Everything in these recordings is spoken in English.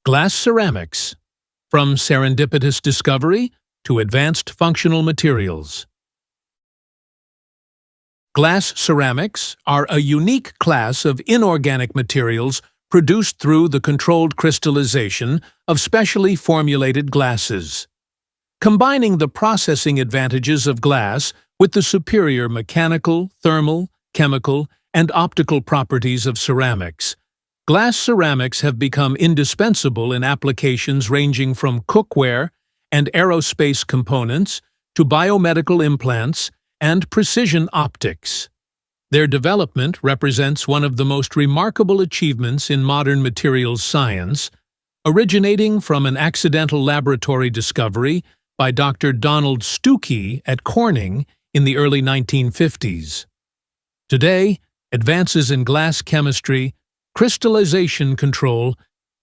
Glass ceramics, from serendipitous discovery to advanced functional materials. Glass ceramics are a unique class of inorganic materials produced through the controlled crystallization of specially formulated glasses. Combining the processing advantages of glass with the superior mechanical, thermal, chemical, and optical properties of ceramics, glass ceramics have become indispensable in applications ranging from cookware and aerospace components to biomedical implants and precision optics. Their development represents one of the most remarkable achievements in modern materials science, originating from an accidental laboratory discovery by Dr. Donald Stuckey at Corning in the early 1950s. Today, advances in glass chemistry, crystallization control,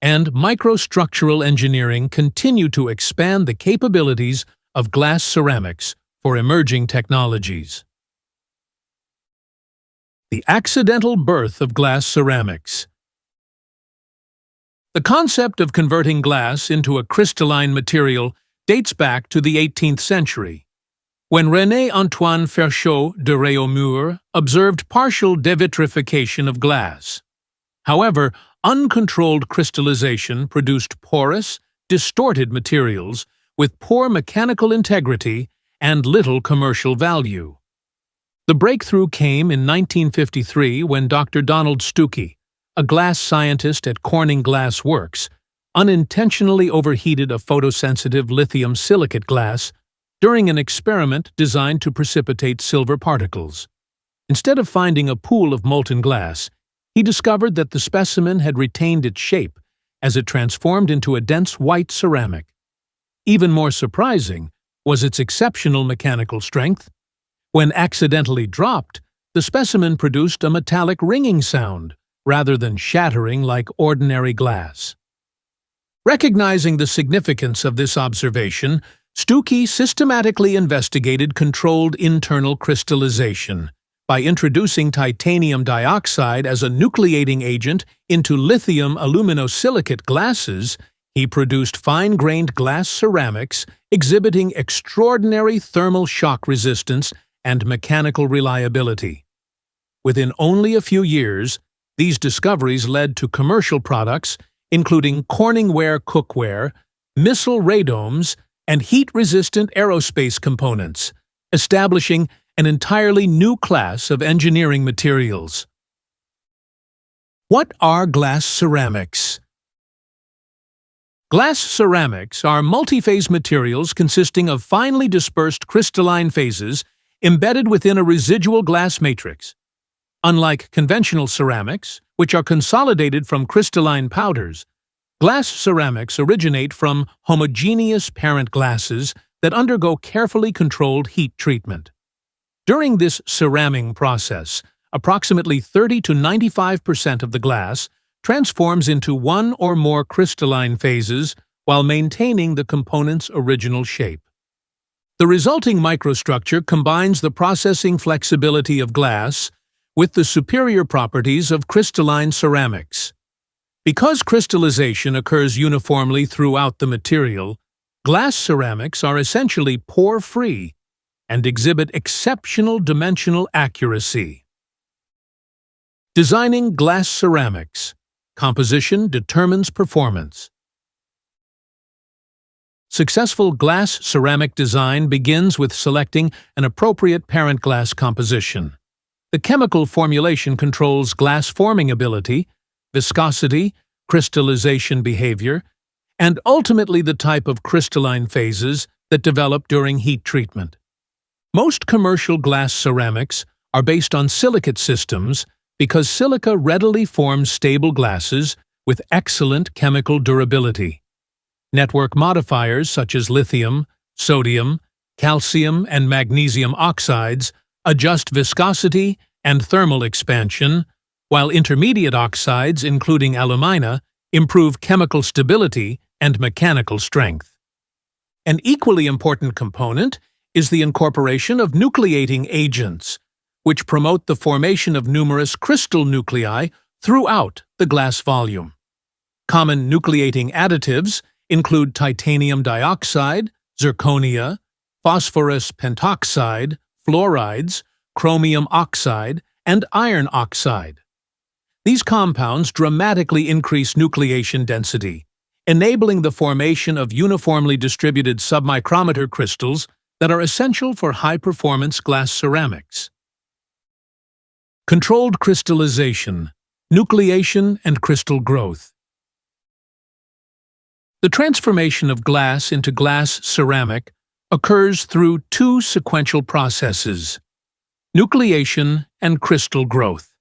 and microstructural engineering continue to expand the capabilities of glass ceramics for emerging technologies. The accidental birth of glass ceramics. The concept of converting glass into a crystalline material dates back to the 18th century, when René-Antoine Ferchot de Réaumur observed partial devitrification of glass. However, uncontrolled crystallization produced porous, distorted materials with poor mechanical integrity and little commercial value. The breakthrough came in 1953 when Dr. Donald Stuckey, a glass scientist at Corning Glass Works, unintentionally overheated a photosensitive lithium silicate glass during an experiment designed to precipitate silver particles. Instead of finding a pool of molten glass, he discovered that the specimen had retained its shape as it transformed into a dense white ceramic. Even more surprising was its exceptional mechanical strength. When accidentally dropped, the specimen produced a metallic ringing sound rather than shattering like ordinary glass. Recognizing the significance of this observation, Stuckey systematically investigated controlled internal crystallization. By introducing titanium dioxide as a nucleating agent into lithium aluminosilicate glasses, he produced fine-grained glass ceramics exhibiting extraordinary thermal shock resistance and mechanical reliability. Within only a few years, these discoveries led to commercial products including Corningware cookware, missile radomes, and heat-resistant aerospace components, establishing an entirely new class of engineering materials. What are glass ceramics? Glass ceramics are multi-phase materials consisting of finely dispersed crystalline phases embedded within a residual glass matrix. Unlike conventional ceramics, which are consolidated from crystalline powders, glass ceramics originate from homogeneous parent glasses that undergo carefully controlled heat treatment. During this ceramming process, approximately 30 to 95% of the glass transforms into one or more crystalline phases while maintaining the component's original shape. The resulting microstructure combines the processing flexibility of glass with the superior properties of crystalline ceramics. Because crystallization occurs uniformly throughout the material, glass ceramics are essentially pore-free and exhibit exceptional dimensional accuracy. Designing glass ceramics. Composition determines performance. Successful glass ceramic design begins with selecting an appropriate parent glass composition. The chemical formulation controls glass forming ability, viscosity, crystallization behavior, and ultimately the type of crystalline phases that develop during heat treatment. Most commercial glass ceramics are based on silicate systems because silica readily forms stable glasses with excellent chemical durability. Network modifiers such as lithium, sodium, calcium, and magnesium oxides adjust viscosity and thermal expansion, while intermediate oxides, including alumina, improve chemical stability and mechanical strength. An equally important component is the incorporation of nucleating agents, which promote the formation of numerous crystal nuclei throughout the glass volume. Common nucleating additives include titanium dioxide, zirconia, phosphorus pentoxide, fluorides, chromium oxide, and iron oxide. These compounds dramatically increase nucleation density, enabling the formation of uniformly distributed submicrometer crystals that are essential for high-performance glass ceramics. Controlled crystallization, nucleation, and crystal growth. The transformation of glass into glass ceramic occurs through two sequential processes: nucleation and crystal growth.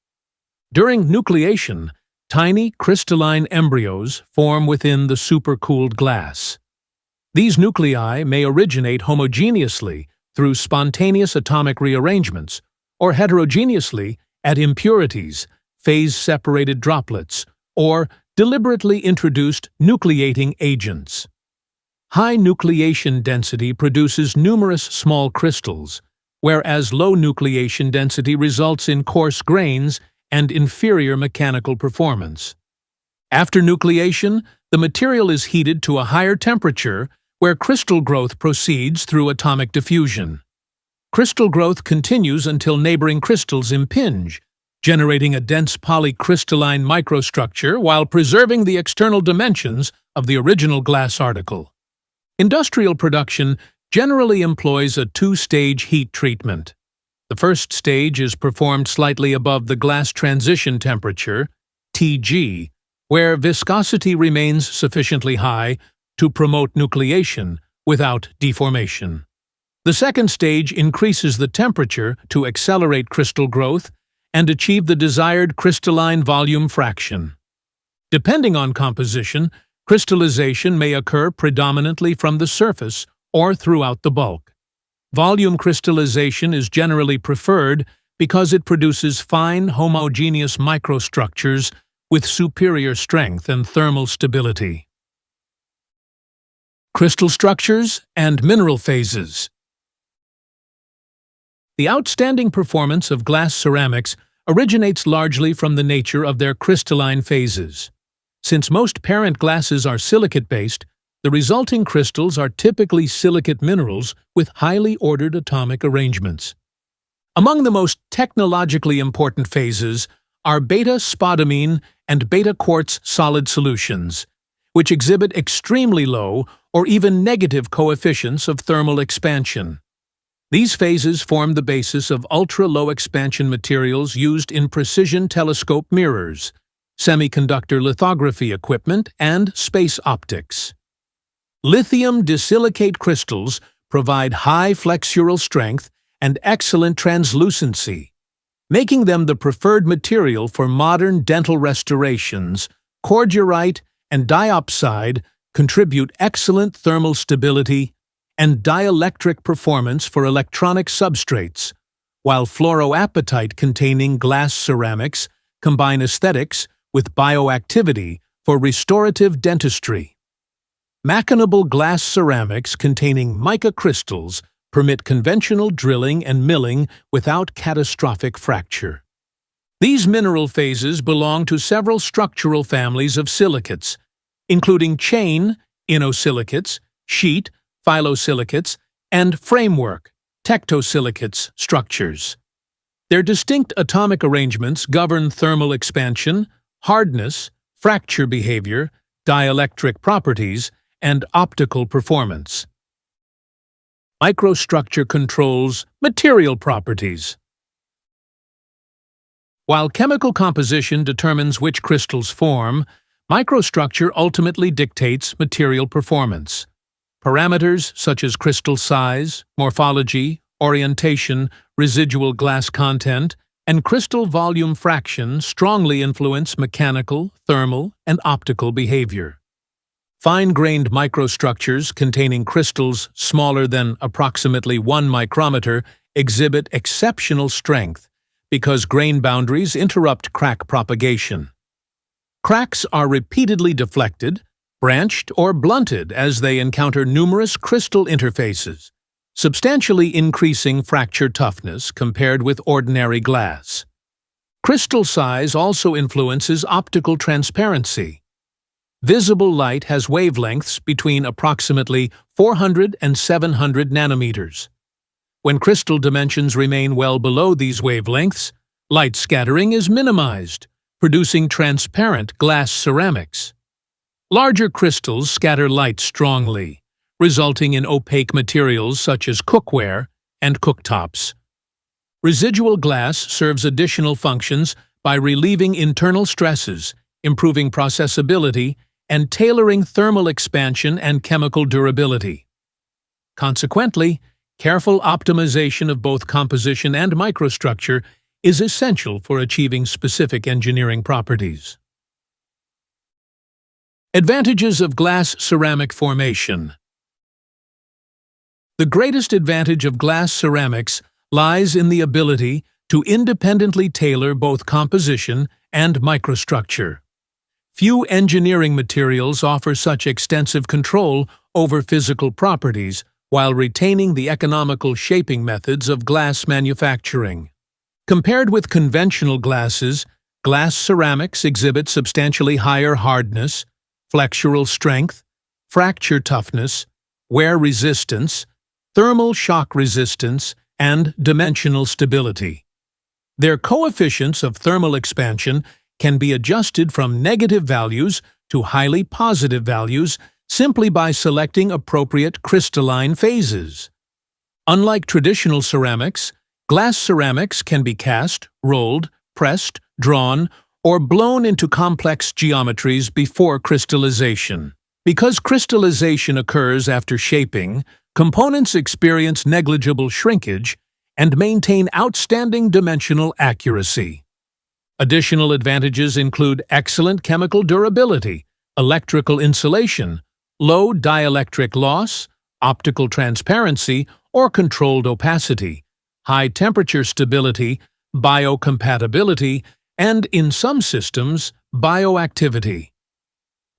During nucleation, tiny crystalline embryos form within the supercooled glass. These nuclei may originate homogeneously through spontaneous atomic rearrangements, or heterogeneously at impurities, phase-separated droplets, or deliberately introduced nucleating agents. High nucleation density produces numerous small crystals, whereas low nucleation density results in coarse grains and inferior mechanical performance. After nucleation, the material is heated to a higher temperature where crystal growth proceeds through atomic diffusion. Crystal growth continues until neighboring crystals impinge, generating a dense polycrystalline microstructure while preserving the external dimensions of the original glass article. Industrial production generally employs a two-stage heat treatment. The first stage is performed slightly above the glass transition temperature, Tg, where viscosity remains sufficiently high to promote nucleation without deformation. The second stage increases the temperature to accelerate crystal growth and achieve the desired crystalline volume fraction. Depending on composition, crystallization may occur predominantly from the surface or throughout the bulk. Volume crystallization is generally preferred because it produces fine, homogeneous microstructures with superior strength and thermal stability. Crystal structures and mineral phases. The outstanding performance of glass ceramics originates largely from the nature of their crystalline phases. Since most parent glasses are silicate-based, the resulting crystals are typically silicate minerals with highly ordered atomic arrangements. Among the most technologically important phases are β-spodumene and β-quartz solid solutions, which exhibit extremely low or even negative coefficients of thermal expansion. These phases form the basis of ultra-low expansion materials used in precision telescope mirrors, semiconductor lithography equipment, and space optics. Lithium disilicate crystals provide high flexural strength and excellent translucency, making them the preferred material for modern dental restorations. Cordierite and diopside contribute excellent thermal stability and dielectric performance for electronic substrates, while fluoroapatite-containing glass ceramics combine aesthetics with bioactivity for restorative dentistry. Machinable glass ceramics containing mica crystals permit conventional drilling and milling without catastrophic fracture. These mineral phases belong to several structural families of silicates, including chain, inosilicates, sheet, phyllosilicates, and framework, tectosilicates structures. Their distinct atomic arrangements govern thermal expansion, hardness, fracture behavior, dielectric properties, and optical performance. Microstructure controls material properties. While chemical composition determines which crystals form, microstructure ultimately dictates material performance. Parameters such as crystal size, morphology, orientation, residual glass content, and crystal volume fraction strongly influence mechanical, thermal, and optical behavior. Fine-grained microstructures containing crystals smaller than approximately 1 micrometer exhibit exceptional strength because grain boundaries interrupt crack propagation. Cracks are repeatedly deflected, branched, or blunted as they encounter numerous crystal interfaces, substantially increasing fracture toughness compared with ordinary glass. Crystal size also influences optical transparency. Visible light has wavelengths between approximately 400 and 700 nanometers. When crystal dimensions remain well below these wavelengths, light scattering is minimized, producing transparent glass ceramics. Larger crystals scatter light strongly, resulting in opaque materials such as cookware and cooktops. Residual glass serves additional functions by relieving internal stresses, improving processability, and tailoring thermal expansion and chemical durability. Consequently, careful optimization of both composition and microstructure is essential for achieving specific engineering properties. Advantages of glass ceramic formation. The greatest advantage of glass ceramics lies in the ability to independently tailor both composition and microstructure. Few engineering materials offer such extensive control over physical properties while retaining the economical shaping methods of glass manufacturing. Compared with conventional glasses, glass ceramics exhibit substantially higher hardness, flexural strength, fracture toughness, wear resistance, thermal shock resistance, and dimensional stability. Their coefficients of thermal expansion can be adjusted from negative values to highly positive values simply by selecting appropriate crystalline phases. Unlike traditional ceramics, glass ceramics can be cast, rolled, pressed, drawn, or blown into complex geometries before crystallization. Because crystallization occurs after shaping, components experience negligible shrinkage and maintain outstanding dimensional accuracy. Additional advantages include excellent chemical durability, electrical insulation, low dielectric loss, optical transparency or controlled opacity, high temperature stability, biocompatibility, and, in some systems, bioactivity.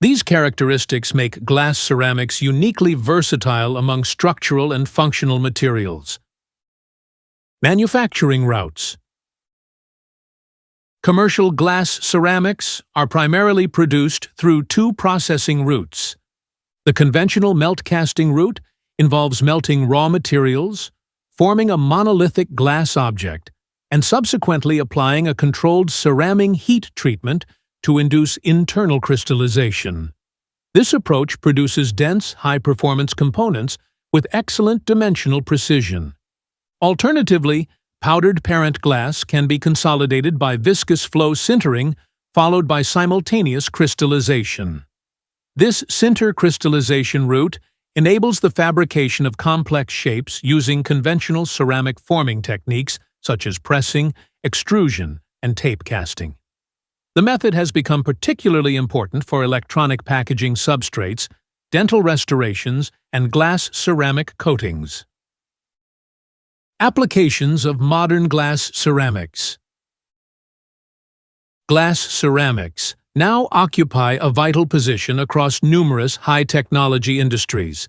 These characteristics make glass ceramics uniquely versatile among structural and functional materials. Manufacturing routes. Commercial glass ceramics are primarily produced through two processing routes. The conventional melt casting route involves melting raw materials, forming a monolithic glass object, and subsequently applying a controlled ceramming heat treatment to induce internal crystallization. This approach produces dense, high-performance components with excellent dimensional precision. Alternatively, powdered parent glass can be consolidated by viscous flow sintering followed by simultaneous crystallization. This sinter crystallization route enables the fabrication of complex shapes using conventional ceramic forming techniques such as pressing, extrusion, and tape casting. The method has become particularly important for electronic packaging substrates, dental restorations, and glass ceramic coatings. Applications of modern glass ceramics. Glass ceramics now occupy a vital position across numerous high-technology industries.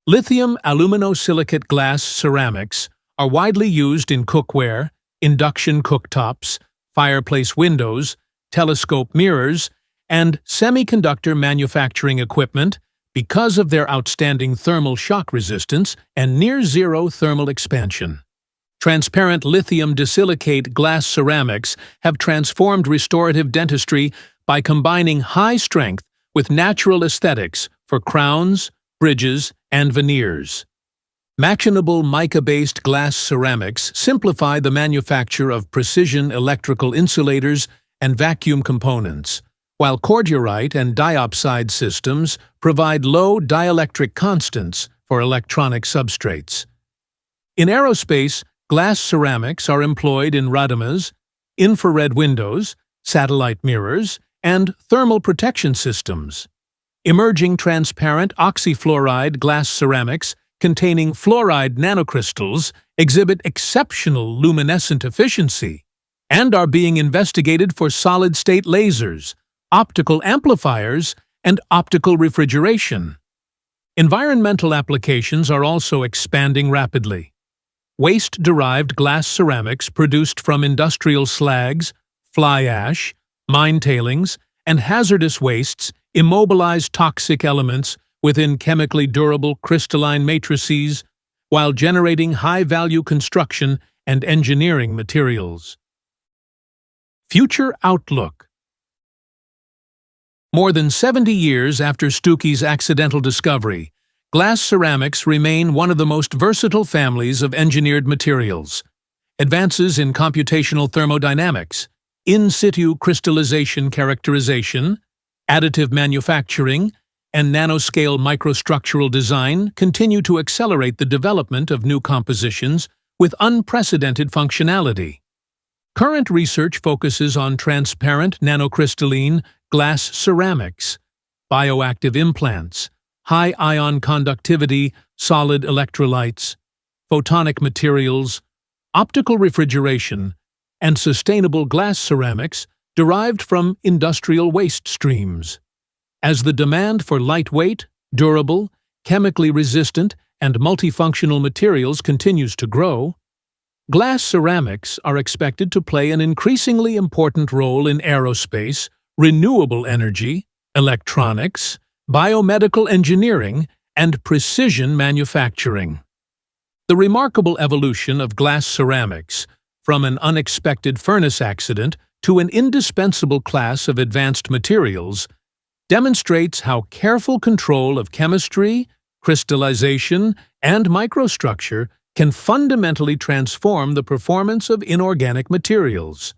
Lithium aluminosilicate glass ceramics are widely used in cookware, induction cooktops, fireplace windows, telescope mirrors, and semiconductor manufacturing equipment because of their outstanding thermal shock resistance and near-zero thermal expansion. Transparent lithium disilicate glass ceramics have transformed restorative dentistry by combining high strength with natural aesthetics for crowns, bridges, and veneers. Machinable mica-based glass ceramics simplify the manufacture of precision electrical insulators and vacuum components, while cordierite and diopside systems provide low dielectric constants for electronic substrates. In aerospace, glass ceramics are employed in radomes, infrared windows, satellite mirrors, and thermal protection systems. Emerging transparent oxyfluoride glass ceramics containing fluoride nanocrystals exhibit exceptional luminescent efficiency and are being investigated for solid-state lasers, optical amplifiers, and optical refrigeration. Environmental applications are also expanding rapidly. Waste-derived glass ceramics produced from industrial slags, fly ash, mine tailings, and hazardous wastes immobilize toxic elements within chemically durable crystalline matrices while generating high-value construction and engineering materials. Future outlook. More than 70 years after Stuckey's accidental discovery, glass ceramics remain one of the most versatile families of engineered materials. Advances in computational thermodynamics, in situ crystallization characterization, additive manufacturing, and nanoscale microstructural design continue to accelerate the development of new compositions with unprecedented functionality. Current research focuses on transparent nanocrystalline glass ceramics, bioactive implants, high-ion conductivity solid electrolytes, photonic materials, optical refrigeration, and sustainable glass ceramics derived from industrial waste streams. As the demand for lightweight, durable, chemically resistant, and multifunctional materials continues to grow, glass ceramics are expected to play an increasingly important role in aerospace, renewable energy, electronics, biomedical engineering, and precision manufacturing. The remarkable evolution of glass ceramics, from an unexpected furnace accident to an indispensable class of advanced materials, demonstrates how careful control of chemistry, crystallization, and microstructure can fundamentally transform the performance of inorganic materials.